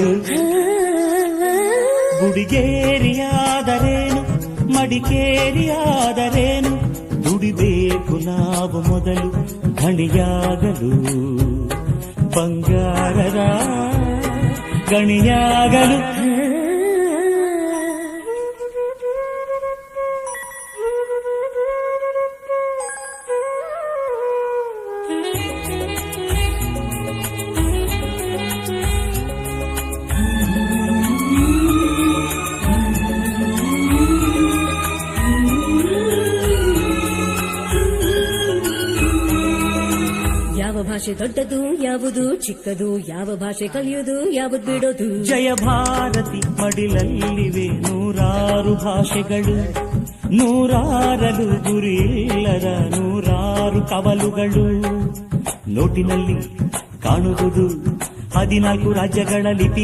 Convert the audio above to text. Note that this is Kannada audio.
ಗುಡಿಯಾಗಲು. ಗುಡಿಗೇರಿಯಾದರೇನು ಮಡಿಕೇರಿಯಾದರೇನು, ದುಡಿಬೇಕು ನಾವು ಮೊದಲು ಗಣಿಯಾಗಲು. ಬಂಗಾರದ ಗಣಿಯಾಗಲು. ಯಾವ ಭಾಷೆ ದೊಡ್ಡದು ಯಾವುದು ಚಿಕ್ಕದು, ಯಾವ ಭಾಷೆ ಕಲಿಯುವುದು ಯಾವುದು ಬಿಡೋದು. ಜಯ ಭಾರತಿ ಮಡಿಲಲ್ಲಿವೆ ನೂರಾರು ಭಾಷೆಗಳು, ನೂರಾರಲು ಗುರಿಯಿಲ್ಲದ ನೂರಾರು ಕವಲುಗಳು. ನೋಟಿನಲ್ಲಿ ಕಾಣುವುದು 14 ರಾಜ್ಯಗಳ ಲಿಪಿ.